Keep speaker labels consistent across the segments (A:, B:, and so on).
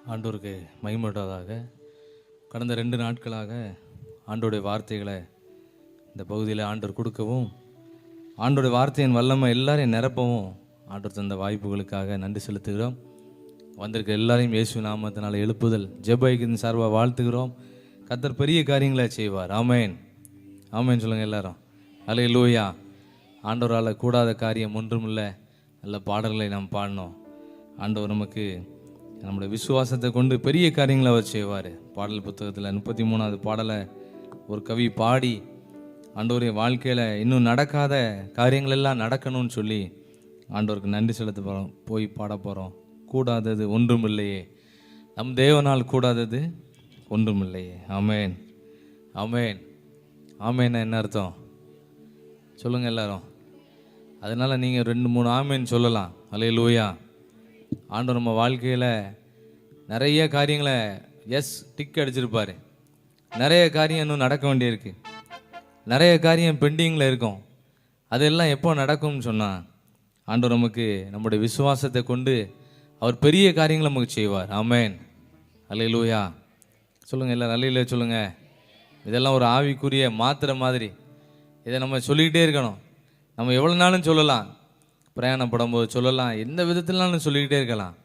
A: ஆண்டவருக்கு மகிமையுள்ளதாக. கடந்த 2 நாட்களாக ஆண்டோடைய வார்த்தைகளை இந்த பகுதியில் ஆண்டவர் கொடுக்கவும், ஆண்டோடைய வார்த்தையின் வல்லமை எல்லாரையும் நிரப்பவும் ஆண்டவர் தந்த வாய்ப்புகளுக்காக நன்றி செலுத்துகிறோம். வந்திருக்க எல்லாரையும் இயேசு நாமத்தினால் எழுப்புதல் ஜெபைக்கின் சார்பாக வாழ்த்துகிறோம். கர்த்தர் பெரிய காரியங்களை செய்வார். ஆமேன், ஆமேன் சொல்லுங்கள் எல்லாரும். அல்லேலூயா. ஆண்டவரால் கூடாத காரியம் ஒன்றுமில்லை. நல்ல பாடல்களை நாம் பாடினோம். ஆண்டவர் நமக்கு நம்முடைய விசுவாசத்தை கொண்டு பெரிய காரியங்களை அவர் செய்வார். பாடல் புத்தகத்தில் 33வது பாடலை ஒரு கவி பாடி ஆண்டவருடைய வாழ்க்கையில் இன்னும் நடக்காத காரியங்கள் எல்லாம் நடக்கணும்னு சொல்லி ஆண்டவருக்கு நன்றி செலுத்த போகிறோம். போய் பாட போகிறோம். கூடாதது ஒன்றுமில்லையே, நம் தேவனால் கூடாதது ஒன்றுமில்லையே. ஆமேன், ஆமேன், ஆமேன். என்ன அர்த்தம் சொல்லுங்கள் எல்லாரும். அதனால் நீங்கள் 2-3 ஆமேன் சொல்லலாம். அல்லேலூயா. ஆண்டவர் நம்ம வாழ்க்கையில் நிறைய காரியங்களை டிக் அடிச்சிருப்பார். நிறைய காரியம் இன்னும் நடக்க வேண்டியிருக்கு. நிறைய காரியம் பெண்டிங்கில் இருக்கும். அதெல்லாம் எப்போ நடக்கும்னு சொன்னால் ஆண்டவர் நமக்கு நம்முடைய விசுவாசத்தை கொண்டு அவர் பெரிய காரியங்களை நமக்கு செய்வார். ஆமேன், அல்லேலூயா. சொல்லுங்கள் எல்லோரும் அல்லேலூயா சொல்லுங்கள். இதெல்லாம் ஒரு ஆவிக்குரிய மாத்திரை மாதிரி. இதை நம்ம சொல்லிக்கிட்டே இருக்கணும். நம்ம எவ்வளோ நாளும் சொல்லலாம், பிரயாணப்படும் போது சொல்லலாம், எந்த விதத்திலாலும் சொல்லிக்கிட்டே இருக்கலாம்.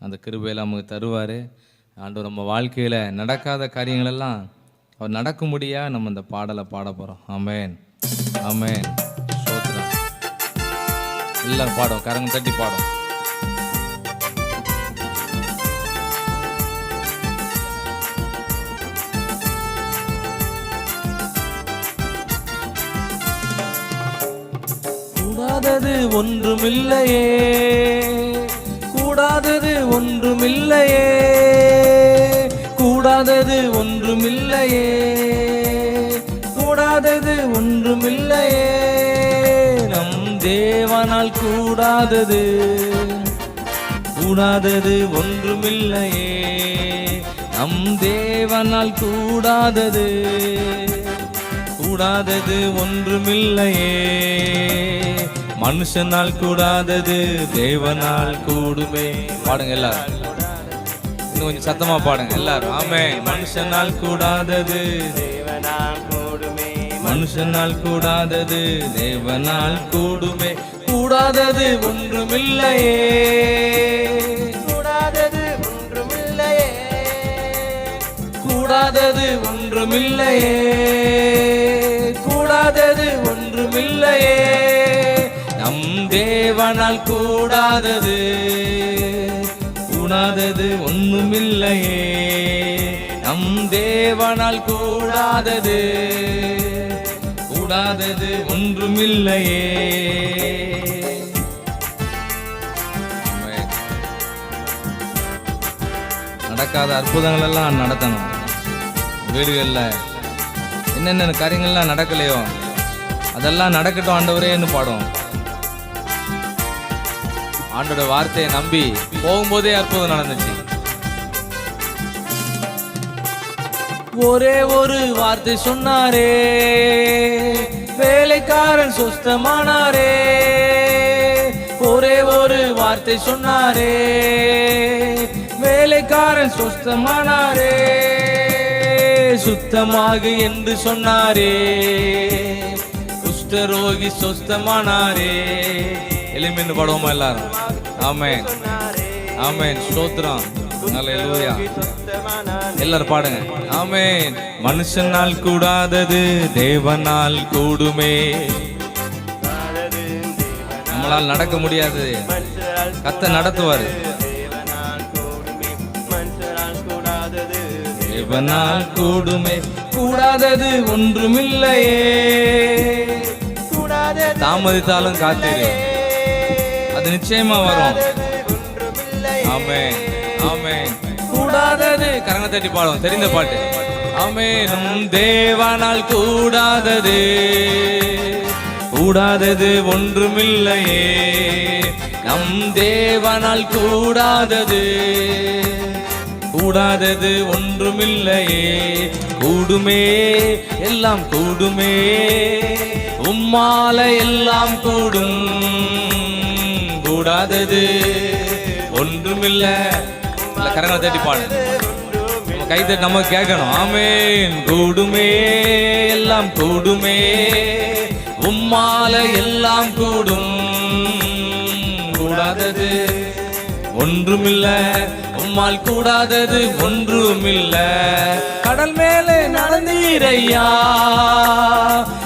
A: அந்த கிருபையில் நமக்கு தருவார். ஆண்டவர் நம்ம வாழ்க்கையில் நடக்காத காரியங்களெல்லாம் அவர் நடக்கும்படியாக நம்ம இந்த பாடலை பாட போகிறோம். ஆமேன், ஆமேன். ஸ்தோத்திரம். எல்லாம் பாடும், கரங்க தட்டி பாடும். கூடாதது ஒன்றுமில்லையே, கூடாதது ஒன்றுமில்லையே, கூடாதது ஒன்றுமில்லையே, கூடாதது ஒன்றுமில்லையே, நம் தேவனால் கூடாதது, கூடாதது ஒன்றுமில்லையே, நம் தேவனால் கூடாதது, கூடாதது ஒன்றுமில்லையே, மனுஷனால் கூடாதது தேவனால் கூடுமே. பாடுங்க எல்லாரும், இன்னும் கொஞ்சம் சத்தமா பாடுங்க எல்லாரும். ஆமென். மனுஷனால் கூடாதது தேவனால் கூடுமே, மனுஷனால் கூடாதது தேவனால் கூடுமே, கூடாதது ஒன்றுமில்லையே, கூடாதது ஒன்றுமில்லையே, கூடாதது ஒன்றுமில்லையே, கூடாதது ஒன்றுமில்லையே, நம் தேவனால் கூடாதது, கூடாதது ஒன்றுமில்லையே, நம் தேவனால் கூடாதது, கூடாதது ஒன்றுமில்லையே. நடக்காத அற்புதங்கள் எல்லாம் நடத்தணும். வீடுகளில் என்னென்ன காரியங்கள்லாம் நடக்கலையோ அதெல்லாம் நடக்கட்டும் ஆண்டவரேன்னு பாடும். ஆண்டோட வார்த்தையை நம்பி போகும்போதே அற்புதம் நடந்துச்சு. ஒரே ஒரு வார்த்தை சொன்னாரே, வேலைக்காரன் சுத்தமானாரே, ஒரே ஒரு வார்த்தை சொன்னாரே, வேலைக்காரன் சுத்தமானாரே, சுத்தமாகு என்று சொன்னாரே, குஷ்டரோகி சுத்தமானாரே. எளிமைன்னு பாடுவோமா எல்லாரும். ஆமென், ஆமென். ஸ்தோத்திரம். அல்லேலூயா. எல்லாரும் பாடுங்க. ஆமென். மனுஷனால் கூடாதது தேவனால் கூடுமே. நம்மளால் நடக்க முடியாது, கர்த்தர் நடத்துவாரு. தேவனால் கூடுமே, கூடாதது ஒன்றுமில்லையே, தாமதித்தாலும் காத்திரு, அது நிச்சயமா வரும். ஆமென், ஆமென். கூடாதது கரங்களை தட்டி பாடுவோம், தெரிந்த பாட்டு. ஆமென். நம் தேவனால் கூடாதது, கூடாதது ஒன்றுமில்லையே, நம் தேவனால் கூடாதது, கூடாதது ஒன்றுமில்லையே, கூடுமே எல்லாம் கூடுமே, உம்மால எல்லாம் கூடும், கூடாதது ஒன்றுமில்லை. கரங்களை தட்டி பாடு. நம்ம கை தட்டி நம்ம கேட்கணும். ஆமென். கூடுமே எல்லாம் கூடுமே, உம்மால எல்லாம் கூடும், கூடாதது ஒன்றுமில்ல, உம்மால் கூடாதது ஒன்றுமில்ல. கடல் மேலே நடந்தீரையா,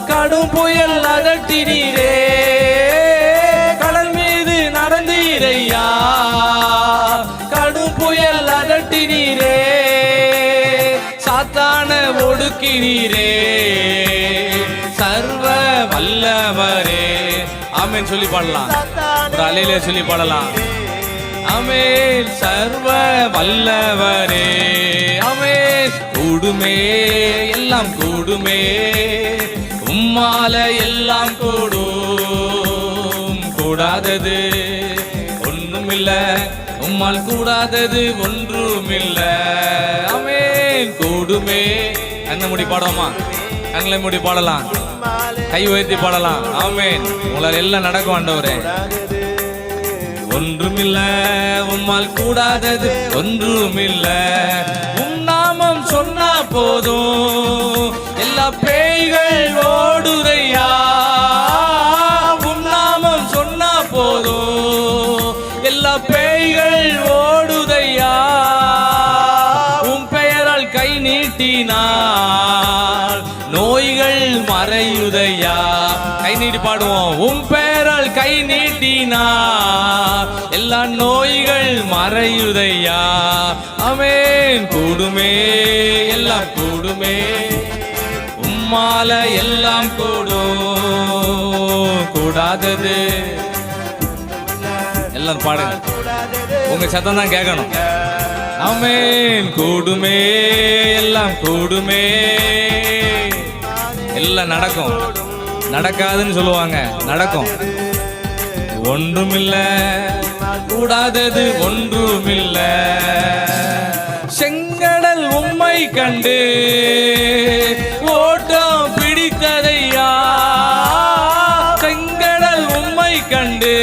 A: கடும் புயல் அதட்டினீரே, கடல் மீது நடந்தீரையா, கடும் புயல் அதட்டினீரே, சாத்தான ஒடுக்கினீரே, சர்வ வல்லவரே. ஆமென் சொல்லி பாடலாம். ஒரு அலையிலே சொல்லி பாடலாம். ஆமென். சர்வ வல்லவரே. ஆமென். கூடுமே எல்லாம் கூடுமே, உம்மால எல்லாம் கூடும், கூடாதது ஒன்றுமில்ல, உம்மால் கூடாதது ஒன்றுமில்ல. ஆமென். கூடுமே. கண்ணை மூடி பாடுவோமா? கண்களை மூடி பாடலாம், கை உயர்த்தி பாடலாம். ஆமென். உங்களால் எல்லாம் நடக்கும் ஆண்டவரே. ஒன்றுமில்ல, உம்மால் கூடாதது ஒன்றுமில்ல, உம் நாமம் சொன்னா போதும் எல்லா பேய்கள் ஓடுதையா, உம் நாமம் சொன்னா போதும் எல்லா பேய்கள் ஓடுதையா, உம் பெயரால் கை நீட்டினார் நோய்கள் மறையுதையா. கை நீட்டி பாடுவோம். உம் பெயரால் கை நீட்டினா எல்லா நோய்கள் மறையுதையா. ஆமென். கூடுமே எல்லாம் கூடுமே, உம்மால எல்லாம் கூடும், கூடாதது எல்லாம் பாடுங்க. உங்க சத்தம் தான் கேட்கணும். ஆமென். கூடுமே எல்லாம் கூடுமே, எல்லாம் நடக்கும். நடக்காதுன்னு சொல்லுவாங்க, நடக்கும். ஒன்றுமில்ல, கூடாதது ஒன்றுமில்ல. செங்கடல் உம்மை கண்டு ஓட்டம் பிடித்ததையா, செங்கடல் உம்மை கண்டு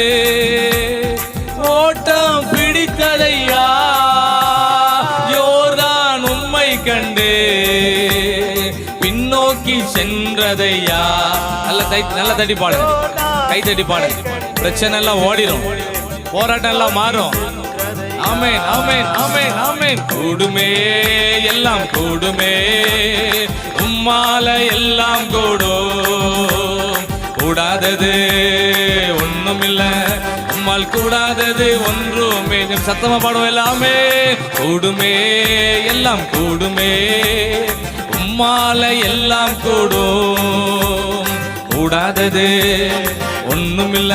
A: ஓட்டம் பிடித்ததையா, யோர்தான் உம்மை கண்டு பின்னோக்கி சென்றதையா. நல்ல தட்டி பாடுங்க, கை தட்டி பாடுங்க. பிரச்சனை எல்லாம் ஓடிடும், போராட்டம் எல்லாம் மாறும். ஆமென் ஆமென் ஆமென் ஆமென். கூடுமே எல்லாம் கூடுமே, உம்மால எல்லாம் கூடும், கூடாதது ஒண்ணுமில்ல, உம்மால் கூடாதது ஒன்றுமே. சத்தமா பாடுவோம் எல்லாமே. கூடுமே எல்லாம் கூடுமே, உம்மால எல்லாம் கூடும், கூடாதது ஒண்ணுமில்ல,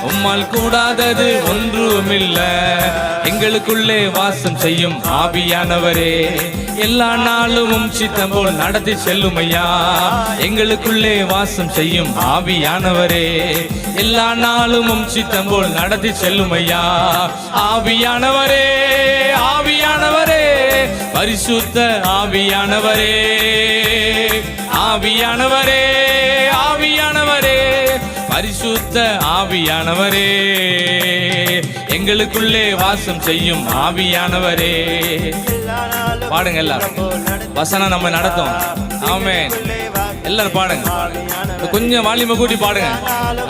A: உம்மால் கூடாதது ஒன்றுமில்ல. எங்களுக்குள்ளே வாசம் செய்யும் ஆவியானவரே, எல்லா நாளும் சித்தம் போல் நடத்தி செல்லும் ஐயா. எங்களுக்குள்ளே வாசம் செய்யும் ஆவியானவரே, எல்லா நாளும் சித்தம் போல் நடத்தி செல்லும் ஐயா. ஆவியானவரே ஆவியானவரே, பரிசுத்த ஆவியானவரே, ஆவியானவரே ஆவியானவரே, பரிசுத்த ஆவியானவரே, எங்களுக்குள்ளே வாசம் செய்யும் ஆவியானவரே. பாடுங்க எல்லாரும். வசனம் நம்ம நடத்தும். ஆமென். எல்லாரும் பாடுங்க. கொஞ்சம் வால்யூமை கூட்டி பாடுங்க.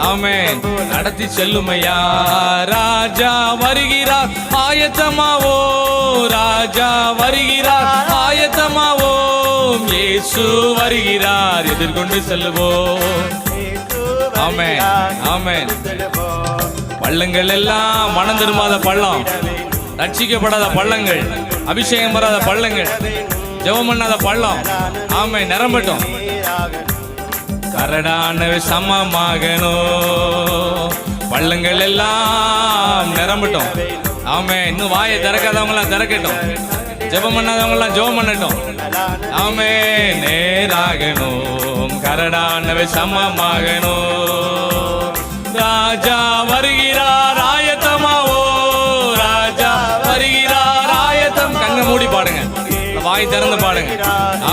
A: ஆமென். நடத்தி செல்லும் ஐயா. ராஜா வருகிறார் ஆயத்தமாவோ, ராஜா வருகிறார் ஆயத்தமாவோ, இயேசு வருகிறார் எதிர்கொண்டு செல்லுவோம். ஆமென் ஆமென். பள்ளங்கள் எல்லாம் மனம் திரும்பாத பள்ளம், ரட்சிக்கப்படாத பள்ளங்கள், அபிஷேகம் பெறாத பள்ளங்கள், ஜெபம் பண்ணாத பள்ளம். ஆமென். நிரம்பட்டும். கரடானவை சமமாகனோ, பள்ளங்கள் எல்லாம் நிரம்பட்டும். ஆமென். இன்னும் வாயை திறக்காதவங்க எல்லாம் திறக்கட்டும், ஜெபம் பண்ணாதவங்க எல்லாம் ஜெபம் பண்ணட்டும். ஆமென். நேராகணும், கரடானவை சமமாகனோ, ராஜா வருகிறார் ஆயத்தமாவோ, ராஜா வருகிறார் ஆயத்தம். கண்ணை மூடி பாடுங்க, வாய் திறந்து பாடுங்க.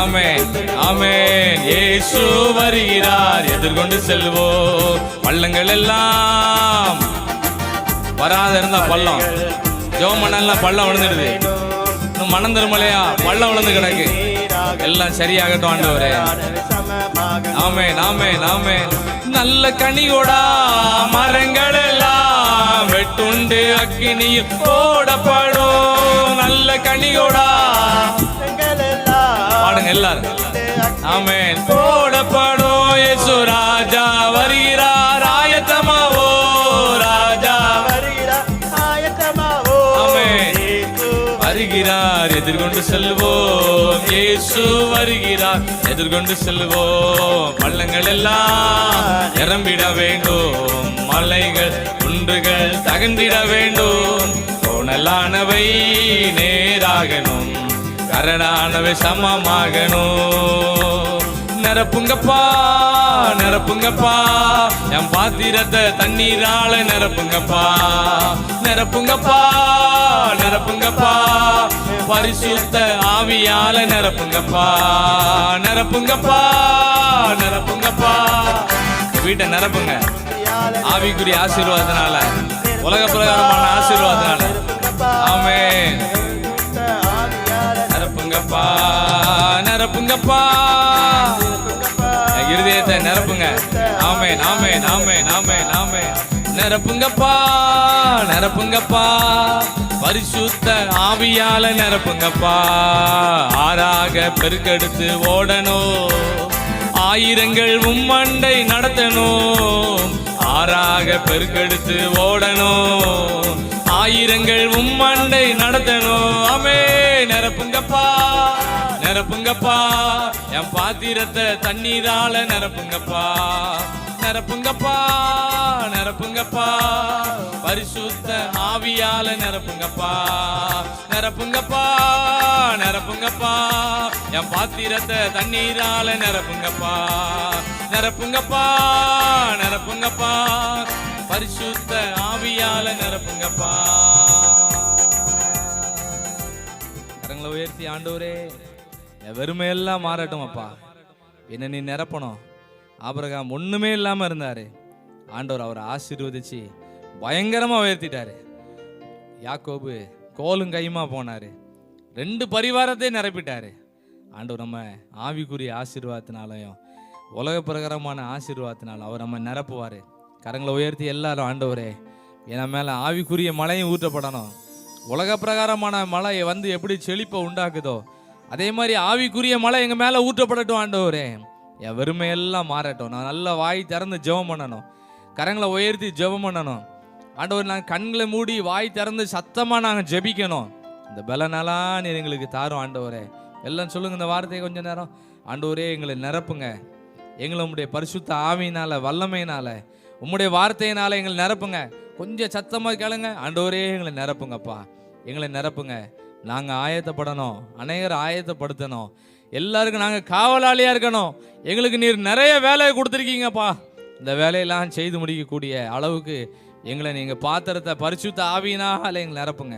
A: ஆமென் ஆமென். இயேசு வருகிறார் எதிர்கொண்டு செல்வோம். பள்ளங்கள் எல்லாம் வராத இருந்தா பள்ளம், ஜெபம் பண்ணலாம் பள்ளம் விழுந்துடுது. மனம் திரும்பலையா? பள்ளம் விழுந்து கிடக்கு, எல்லாம் சரியாகட்டும் ஆண்டவரே. ஆமென் ஆமென் ஆமென். நல்ல கனியோடா மரங்கள் எல்லாம் வெட்டுண்டு அக்கினியில் போடப்படும். நல்ல கனியோடா பாடுங்க எல்லாரும். ஆமென். போடப்படும். இயேசு ராஜா வருகிறார், ஆயத்தமாவோ ராஜா வருகிறார், ஆயத்தமாவோ. ஆமென். வருகிறார், எதிர்கொண்டு செல்வோம். இயேசு வருகிறார், எதிர்கொண்டு செல்வோம். பள்ளங்கள் எல்லாம் நிரம்பிட வேண்டும், மலைகள் குன்றுகள் தகண்டிட வேண்டும். கோணலானவை நேராகணும், கரடானவை சமமாகணும். நிரப்புங்கப்பா நிரப்புங்கப்பா, என் பாத்திரத்தை தண்ணீரால நிரப்புங்கப்பா. நிரப்புங்கப்பா நிரப்புங்கப்பா, பரிசுத்த ஆவியால நிரப்புங்கப்பா. நிரப்புங்கப்பா நிரப்புங்கப்பா, வீட்டை நிரப்புங்க ஆவிக்குரிய ஆசீர்வாதத்தினால, உலக பிரகாரமான ஆசீர்வாதத்தினால. ஆமென். நிரப்புங்கப்பா நிரப்புங்கப்பா, இருதயத்தை நிரப்புங்க. ஆமென் ஆமென் ஆமென் ஆமென் ஆமென். நிரப்புங்கப்பா நிரப்புங்கப்பா, பரிசுத்த ஆவியால நிரப்புங்கப்பா. ஆறாக பெருக்கெடுத்து ஓடணும், ஆயிரங்கள் உம்மண்டை நடத்தணும். ஆறாக பெருக்கெடுத்து ஓடணும், ஆயிரங்கள் உம்மண்டை நடத்தணும். ஆமே. நிரப்புங்கப்பா நிரப்புங்கப்பா, என் பாத்திரத்தை தண்ணீரால நிரப்புங்கப்பா. நிரப்புங்கப்பா நிரப்புங்கப்பா, பரிசுத்த ஆவியால நிரப்புங்கப்பா. நிரப்புங்கப்பா நிரப்புங்கப்பா, என் பாத்திரத்தை தண்ணீரால நிரப்புங்கப்பா. நிரப்புங்கப்பா நிரப்புங்கப்பா, பரிசுத்த ஆவியால நிரப்புங்கப்பா. கரங்களை உயர்த்தி, ஆண்டவரே என் வெறுமையெல்லாம் மாறட்டும் அப்பா, என்ன நீ நிரப்பணும். ஆபிரகாம் ஒண்ணுமே இல்லாம இருந்தாரு, ஆண்டவர் அவரை ஆசீர்வதிச்சு பயங்கரமா உயர்த்திட்டாரு. யாக்கோபு கோலும் கையுமா போனாரு, 2 பரிவாரத்தை நிரப்பிட்டாரு. ஆண்டவர் நம்ம ஆவிக்குரிய ஆசீர்வாதத்தினாலையும் உலக பிரகாரமான ஆசீர்வாதத்தினாலும் அவர் நம்ம நிரப்புவாரு. கரங்களை உயர்த்தி எல்லாரும், ஆண்டவரே என் மேல ஆவிக்குரிய மழையும் ஊற்றப்படணும். உலக பிரகாரமான மழை வந்து எப்படி செழிப்பை உண்டாக்குதோ அதே மாதிரி ஆவிக்குரிய மழை எங்க மேல ஊற்றப்படட்டும். ஆண்டவரே என் வெறுமையெல்லாம் மாறட்டும். நான் நல்ல வாய் திறந்து ஜெபம் பண்ணணும், கரங்களை உயர்த்தி ஜெபம் பண்ணணும். ஆண்டவர் நாங்கள் கண்களை மூடி வாய் திறந்து சத்தமா நாங்கள் ஜெபிக்கணும். இந்த பலனெல்லாம் நீர் எங்களுக்கு தாரும் ஆண்டவரே. எல்லாம் சொல்லுங்க இந்த வார்த்தையை கொஞ்ச நேரம். ஆண்டவரே எங்களை நிரப்புங்க, எங்களை உம்முடைய பரிசுத்த ஆவியினால வல்லமையினால உம்முடைய வார்த்தையினால எங்களை நிரப்புங்க. கொஞ்சம் சத்தமா கேளுங்க. ஆண்டவரே எங்களை நிரப்புங்கப்பா, எங்களை நிரப்புங்க. நாங்கள் ஆயத்தப்படணும், அநேகர் ஆயத்தப்படுத்தணும், எல்லாருக்கும் நாங்கள் காவலாளியா இருக்கணும். எங்களுக்கு நீர் நிறைய வேலையை கொடுத்துருக்கீங்கப்பா, இந்த வேலையெல்லாம் செய்து முடிக்கக்கூடிய அளவுக்கு எங்களை நீங்கள் பாத்திரத்தை பரிசுத்த ஆவியினால எங்களை நிரப்புங்க.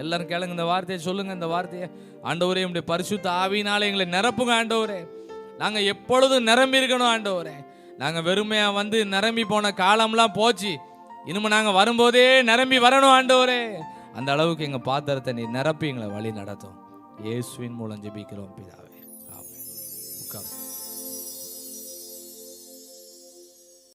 A: எல்லாரும் கேளுங்க இந்த வார்த்தையை சொல்லுங்க. இந்த வார்த்தையை, ஆண்டவரே உம்முடைய பரிசுத்த ஆவியினால எங்களை நிரப்புங்க. ஆண்டவரே நாங்கள் எப்பொழுதும் நிரம்பி இருக்கணும். ஆண்டவரே நாங்கள் வெறுமையா வந்து நிரம்பி போன காலம்லாம் போச்சு, இனிமே நாங்கள் வரும்போதே நிரம்பி வரணும். ஆண்டவரே அந்த அளவுக்கு எங்கள் பாத்திரத்தை நீ நிரப்பி எங்களை வழி நடத்தும். இயேசுவின் மூலம் ஜெபிக்கிறோம் பிதாவே.